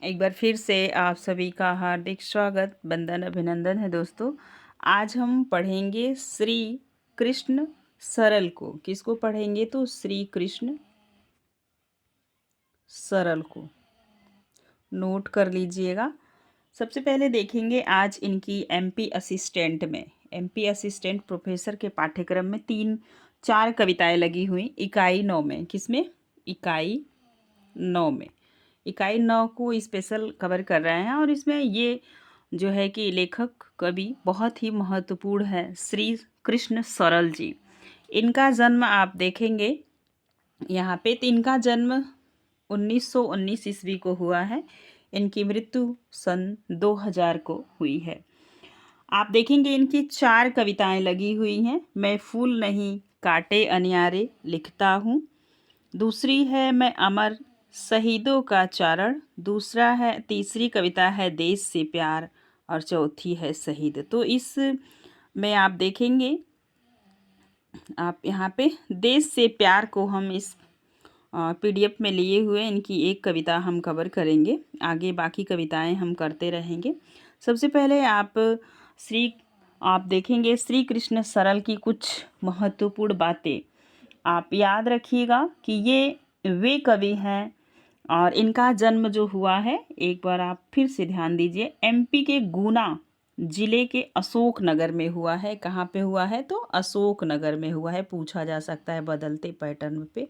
एक बार फिर से आप सभी का हार्दिक स्वागत, वंदन, अभिनंदन है दोस्तों। आज हम पढ़ेंगे श्री कृष्ण सरल को। किसको पढ़ेंगे? तो श्री कृष्ण सरल को। नोट कर लीजिएगा। सबसे पहले देखेंगे आज इनकी एमपी असिस्टेंट प्रोफेसर के पाठ्यक्रम में 3-4 कविताएं लगी हुई इकाई 9 में। किसमें? इकाई 9 में। इकाई 9 को स्पेशल कवर कर रहे हैं और इसमें ये जो है कि लेखक कवि बहुत ही महत्वपूर्ण है, श्री कृष्ण सरल जी। इनका जन्म आप देखेंगे यहाँ पे, तो इनका जन्म 1919 ईस्वी को हुआ है। इनकी मृत्यु सन 2000 को हुई है। आप देखेंगे इनकी 4 कविताएं लगी हुई हैं। मैं फूल नहीं काटे अनियारे लिखता हूँ। दूसरी है मैं अमर शहीदों का चारण। दूसरा है, तीसरी कविता है देश से प्यार, और चौथी है शहीद। तो इस में आप देखेंगे, आप यहाँ पे देश से प्यार को हम इस पीडीएफ में लिए हुए इनकी एक कविता हम कवर करेंगे। आगे बाकी कविताएं हम करते रहेंगे। सबसे पहले श्री आप देखेंगे श्री कृष्ण सरल की कुछ महत्वपूर्ण बातें। आप याद रखिएगा कि ये वे कवि हैं और इनका जन्म जो हुआ है, एक बार आप फिर से ध्यान दीजिए, एमपी के गुना जिले के अशोक नगर में हुआ है। कहाँ पे हुआ है? तो अशोक नगर में हुआ है। पूछा जा सकता है बदलते पैटर्न पे।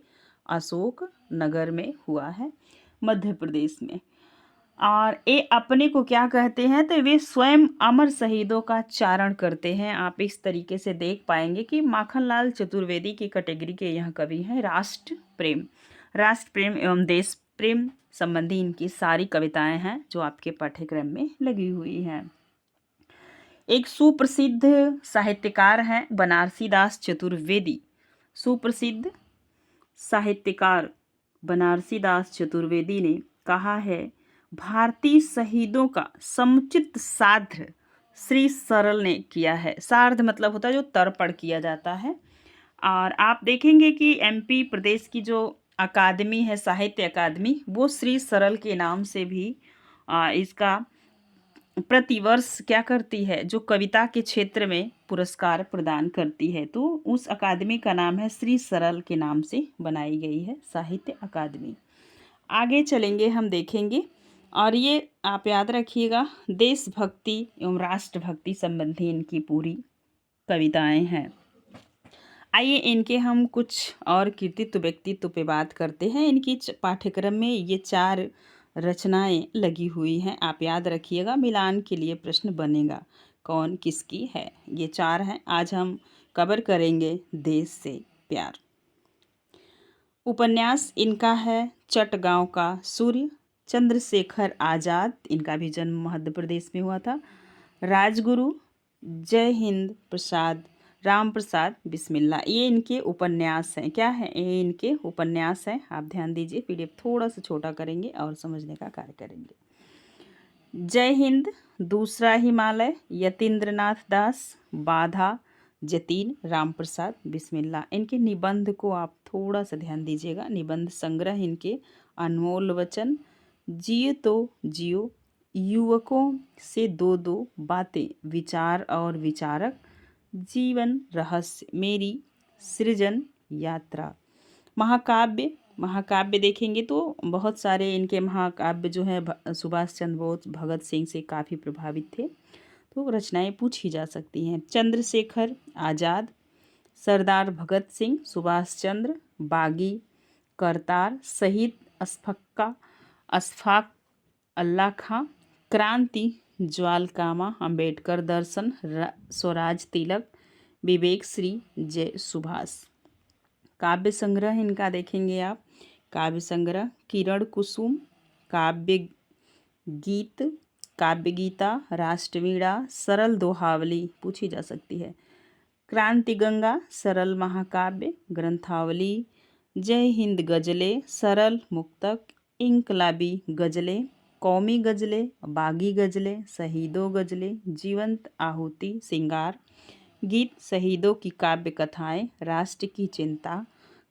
अशोक नगर में हुआ है, मध्य प्रदेश में। और ये अपने को क्या कहते हैं? तो वे स्वयं अमर शहीदों का चारण करते हैं। आप इस तरीके से देख पाएंगे कि माखनलाल चतुर्वेदी की कैटेगरी के यह कवि हैं। राष्ट्र प्रेम एवं देश प्रेम संबंधी इनकी सारी कविताएं हैं जो आपके पाठ्यक्रम में लगी हुई हैं। एक सुप्रसिद्ध साहित्यकार हैं बनारसी दास चतुर्वेदी। सुप्रसिद्ध साहित्यकार बनारसी दास चतुर्वेदी ने कहा है, भारतीय शहीदों का समुचित साध्य श्री सरल ने किया है। सार्ध मतलब होता है जो तर्पण किया जाता है। और आप देखेंगे कि एमपी प्रदेश की जो अकादमी है, साहित्य अकादमी, वो श्री सरल के नाम से भी इसका प्रतिवर्ष क्या करती है, जो कविता के क्षेत्र में पुरस्कार प्रदान करती है। तो उस अकादमी का नाम है श्री सरल के नाम से बनाई गई है, साहित्य अकादमी। आगे चलेंगे, हम देखेंगे। और ये आप याद रखिएगा, देशभक्ति एवं राष्ट्रभक्ति संबंधी इनकी पूरी कविताएं हैं। आइए इनके हम कुछ और कृतित्व व्यक्तित्व पे बात करते हैं। इनकी पाठ्यक्रम में ये 4 रचनाएं लगी हुई हैं। आप याद रखिएगा, मिलान के लिए प्रश्न बनेगा कौन किसकी है। ये 4 हैं। आज हम कवर करेंगे देश से प्यार। उपन्यास इनका है चटगांव का सूर्य। चंद्रशेखर आज़ाद, इनका भी जन्म मध्य प्रदेश में हुआ था। राजगुरु, जय हिंद प्रसाद, राम प्रसाद बिस्मिल्ला, ये इनके उपन्यास हैं। क्या है? ये इनके उपन्यास हैं। आप ध्यान दीजिए, पीडीएफ थोड़ा सा छोटा करेंगे और समझने का कार्य करेंगे। जय हिंद, दूसरा हिमालय, यतीन्द्रनाथ दास, बाधा, जतीन, राम प्रसाद बिस्मिल्ला। इनके निबंध को आप थोड़ा सा ध्यान दीजिएगा। निबंध संग्रह इनके अनमोल वचन, जियो तो जियो, युवकों से दो दो बातें, विचार और विचारक, जीवन रहस्य, मेरी सृजन यात्रा। महाकाव्य देखेंगे तो बहुत सारे इनके महाकाव्य जो है, सुभाष चंद्र बोस, भगत सिंह से काफ़ी प्रभावित थे, तो रचनाएं पूछी जा सकती हैं। चंद्रशेखर आज़ाद, सरदार भगत सिंह, सुभाष चंद्र, बागी, करतार, शहीद अशफाक अल्लाह खां, क्रांति ज्वालकामा, अंबेडकर दर्शन, स्वराज तिलक, विवेक श्री, जय सुभाष। काव्य संग्रह इनका देखेंगे आप। काव्य संग्रह किरण कुसुम, काव्य गीत, काव्य गीता, राष्ट्रवीणा, सरल दोहावली पूछी जा सकती है, क्रांति गंगा, सरल महाकाव्य, ग्रंथावली, जय हिंद गजलें, सरल मुक्तक, इनकलाबी गजलें, कौमी गजलें, बागी गजलें, शहीदों गजलें, जीवंत आहुति, सिंगार, गीत शहीदों की काव्य कथाएँ, राष्ट्र की चिंता,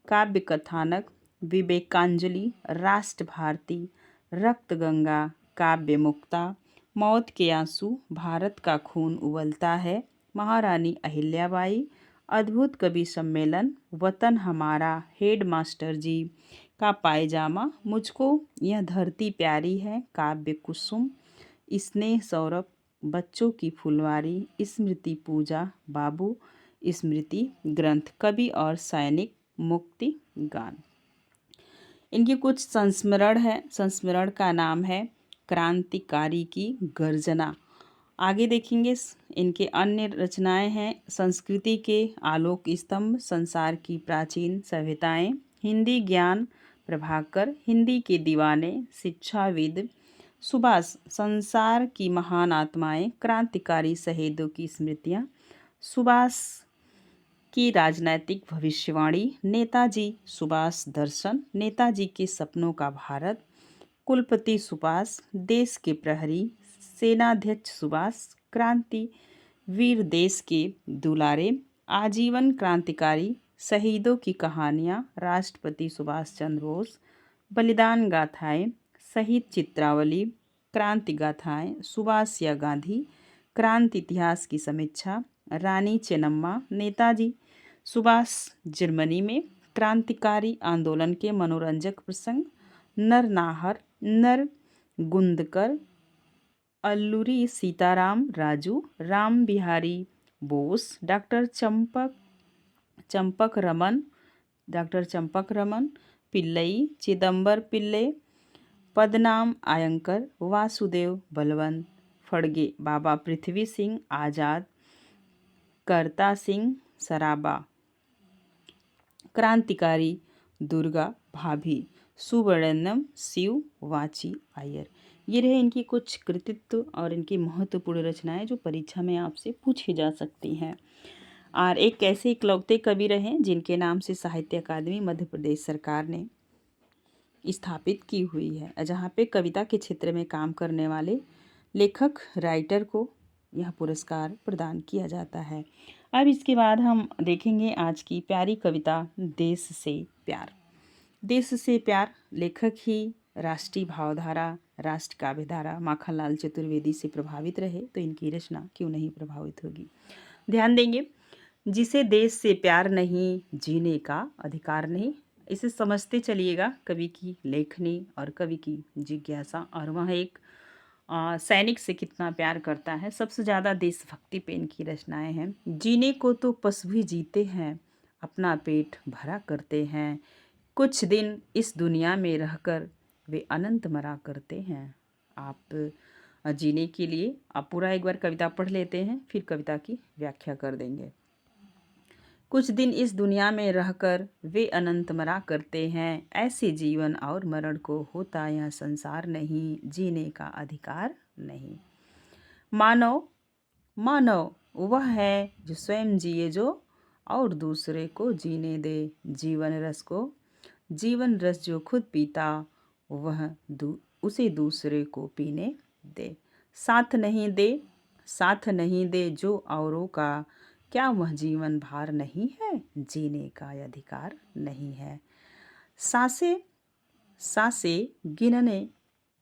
काव्य कथानक, विवेकांजलि, राष्ट्र भारती, रक्त गंगा, काव्य मुक्ता, मौत के आंसू, भारत का खून उबलता है, महारानी अहिल्याबाई, अद्भुत कवि सम्मेलन, वतन हमारा, हेड मास्टर जी का पायजामा, मुझको यह धरती प्यारी है, काव्य कुसुम, स्नेह सौरभ, बच्चों की फुलवारी, स्मृति पूजा, बाबू स्मृति ग्रंथ, कवि और सैनिक, मुक्ति गान। इनकी कुछ संस्मरण है। संस्मरण का नाम है क्रांतिकारी की गर्जना। आगे देखेंगे इनके अन्य रचनाएं हैं संस्कृति के आलोक स्तंभ, संसार की प्राचीन सभ्यताएं, हिंदी ज्ञान प्रभाकर, हिंदी के दीवाने, शिक्षाविद, सुभाष, संसार की महान आत्माएं, क्रांतिकारी शहीदों की स्मृतियां, सुभाष की राजनैतिक भविष्यवाणी, नेताजी सुभाष दर्शन, नेताजी के सपनों का भारत, कुलपति सुभाष, देश के प्रहरी, सेनाध्यक्ष सुभाष, क्रांति वीर देश के दुलारे, आजीवन क्रांतिकारी, शहीदों की कहानियाँ, राष्ट्रपति सुभाष चंद्र बोस, बलिदान गाथाएं, शहीद चित्रावली, क्रांति गाथाएं, सुभाष या गांधी, क्रांति इतिहास की समीक्षा, रानी चेन्नम्मा, नेताजी सुभाष जर्मनी में, क्रांतिकारी आंदोलन के मनोरंजक प्रसंग, नरनाहर, नर गुंदकर, अल्लूरी सीताराम राजू, राम बिहारी बोस, डॉक्टर चंपक रमन पिल्लई, चिदम्बर पिल्ले, पदनाम आयंकर, वासुदेव बलवंत फड़गे, बाबा पृथ्वी सिंह आज़ाद, करता सिंह सराबा, क्रांतिकारी दुर्गा भाभी, सुब्रमण्यम शिव वाची अय्यर। ये रहे इनकी कुछ कृतित्व और इनकी महत्वपूर्ण रचनाएं जो परीक्षा में आपसे पूछी जा सकती हैं। और एक ऐसे इकलौते कवि रहे जिनके नाम से साहित्य अकादमी मध्य प्रदेश सरकार ने स्थापित की हुई है, जहाँ पे कविता के क्षेत्र में काम करने वाले लेखक राइटर को यह पुरस्कार प्रदान किया जाता है। अब इसके बाद हम देखेंगे आज की प्यारी कविता देश से प्यार। देश से प्यार लेखक ही राष्ट्रीय भावधारा, राष्ट्र काव्यधारा माखनलाल चतुर्वेदी से प्रभावित रहे तो इनकी रचना क्यों नहीं प्रभावित होगी। ध्यान देंगे, जिसे देश से प्यार नहीं जीने का अधिकार नहीं, इसे समझते चलिएगा कवि की लेखनी और कवि की जिज्ञासा, और वह एक सैनिक से कितना प्यार करता है। सबसे ज़्यादा देशभक्ति पे इनकी रचनाएं हैं। जीने को तो पशु भी जीते हैं, अपना पेट भरा करते हैं, कुछ दिन इस दुनिया में रहकर वे अनंत मरा करते हैं। आप जीने के लिए आप पूरा एक बार कविता पढ़ लेते हैं, फिर कविता की व्याख्या कर देंगे। कुछ दिन इस दुनिया में रहकर वे अनंत मरा करते हैं, ऐसे जीवन और मरण को होता यह संसार नहीं, जीने का अधिकार नहीं। मानव मानव वह है जो स्वयं जिए जो और दूसरे को जीने दे, जीवन रस को, जीवन रस जो खुद पीता वह उसे दूसरे को पीने दे। साथ नहीं दे जो औरों का, क्या वह जीवन भार नहीं है, जीने का अधिकार नहीं है। सांसें सांसें गिनने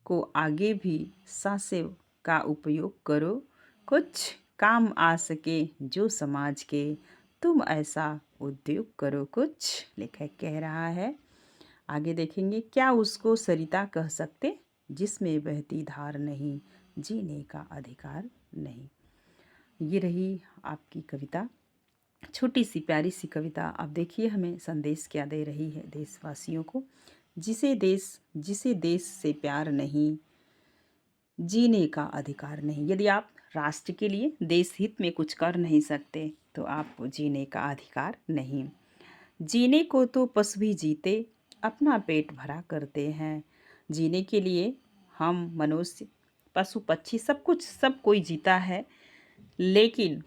को आगे भी सांसें का उपयोग करो, कुछ काम आ सके जो समाज के, तुम ऐसा उद्योग करो कुछ, लेखक कह रहा है। आगे देखेंगे, क्या उसको सरिता कह सकते जिसमें बहती धार नहीं, जीने का अधिकार नहीं। ये रही आपकी कविता, छोटी सी प्यारी सी कविता। अब देखिए हमें संदेश क्या दे रही है देशवासियों को। जिसे देश से प्यार नहीं, जीने का अधिकार नहीं। यदि आप राष्ट्र के लिए देश हित में कुछ कर नहीं सकते तो आपको जीने का अधिकार नहीं। जीने को तो पशु भी जीते, अपना पेट भरा करते हैं। जीने के लिए हम मनुष्य, पशु पक्षी सब कोई जीता है, लेकिन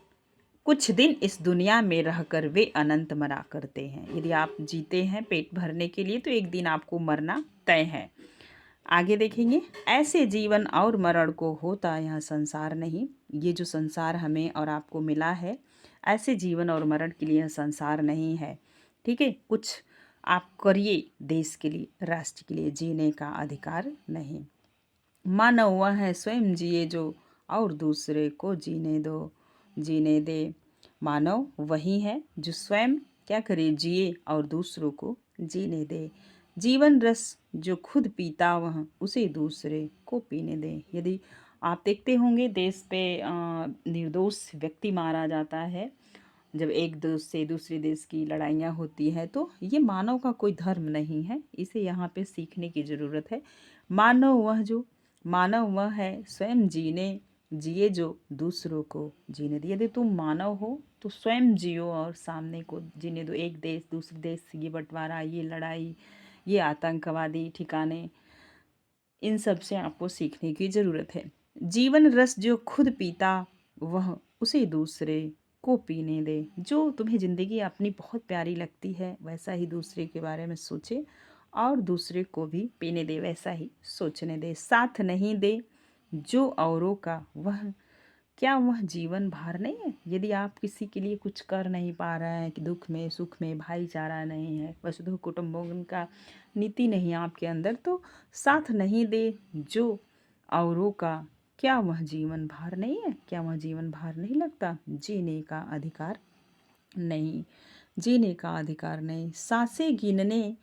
कुछ दिन इस दुनिया में रहकर वे अनंत मरा करते हैं। यदि आप जीते हैं पेट भरने के लिए तो एक दिन आपको मरना तय है। आगे देखेंगे, ऐसे जीवन और मरण को होता यह संसार नहीं। ये जो संसार हमें और आपको मिला है, ऐसे जीवन और मरण के लिए यह संसार नहीं है। ठीक है, कुछ आप करिए देश के लिए, राष्ट्र के लिए, जीने का अधिकार नहीं। मानव वह है स्वयं जिए जो और दूसरे को जीने दे। मानव वही है जो स्वयं क्या करे, जिए और दूसरों को जीने दे। जीवन रस जो खुद पीता वह उसे दूसरे को पीने दे। यदि आप देखते होंगे देश पे निर्दोष व्यक्ति मारा जाता है, जब एक देश से दूसरे देश की लड़ाइयाँ होती हैं, तो ये मानव का कोई धर्म नहीं है। इसे यहाँ पे सीखने की ज़रूरत है। मानव वह है स्वयं जिए जो दूसरों को जीने दे। यदि तुम मानव हो तो स्वयं जियो और सामने को जीने दो। एक देश दूसरे देश से ये बंटवारा, ये लड़ाई, ये आतंकवादी ठिकाने, इन सब से आपको सीखने की ज़रूरत है। जीवन रस जो खुद पीता वह उसे दूसरे को पीने दे। जो तुम्हें ज़िंदगी अपनी बहुत प्यारी लगती है वैसा ही दूसरे के बारे में सोचे और दूसरे को भी पीने दे, वैसा ही सोचने दे। साथ नहीं दे जो औरों का वह, क्या वह जीवन भार नहीं है? यदि आप किसी के लिए कुछ कर नहीं पा रहे हैं कि दुख में सुख में भाईचारा नहीं है, वसुधैव कुटुंबकम का नीति नहीं है आपके अंदर, तो साथ नहीं दे जो औरों का, क्या वह जीवन भार नहीं है? क्या वह जीवन भार नहीं लगता? जीने का अधिकार नहीं, जीने का अधिकार नहीं। सांसें गिनने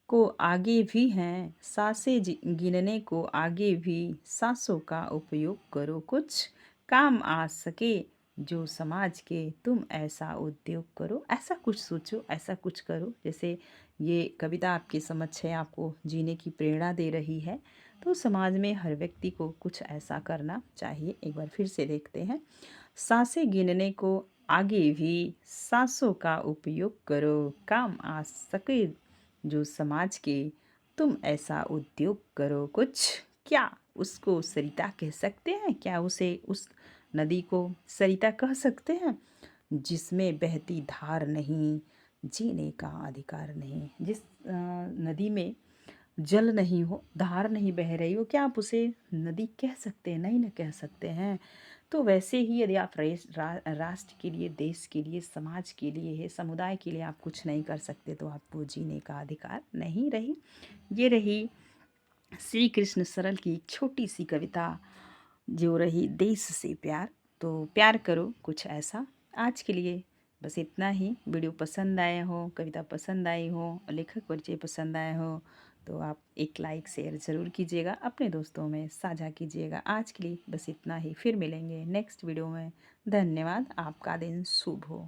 को आगे भी हैं, गिनने को आगे भी, सांसों का उपयोग करो कुछ काम आ सके जो समाज के, तुम ऐसा उद्योग करो। ऐसा कुछ सोचो, ऐसा कुछ करो। जैसे ये कविता आपके समक्ष है, आपको जीने की प्रेरणा दे रही है, तो समाज में हर व्यक्ति को कुछ ऐसा करना चाहिए। एक बार फिर से देखते हैं। सांसें गिनने को आगे भी, सांसों का उपयोग करो काम आ सके जो समाज के, तुम ऐसा उद्योग करो कुछ। क्या उसको सरिता कह सकते हैं? क्या उसे, उस नदी को सरिता कह सकते हैं जिसमें बहती धार नहीं, जीने का अधिकार नहीं? जिस नदी में जल नहीं हो, धार नहीं बह रही हो, क्या आप उसे नदी कह सकते हैं? नहीं ना कह सकते हैं। तो वैसे ही यदि आप राष्ट्र के लिए, देश के लिए, समाज के लिए है, समुदाय के लिए आप कुछ नहीं कर सकते, तो आपको जीने का अधिकार नहीं रही। ये रही श्री कृष्ण सरल की एक छोटी सी कविता, जो रही देश से प्यार। तो प्यार करो कुछ ऐसा। आज के लिए बस इतना ही। वीडियो पसंद आया हो, कविता पसंद आई हो, लेखक परिचय पसंद आया हो, तो आप एक लाइक शेयर ज़रूर कीजिएगा, अपने दोस्तों में साझा कीजिएगा। आज के लिए बस इतना ही, फिर मिलेंगे नेक्स्ट वीडियो में। धन्यवाद। आपका दिन शुभ हो।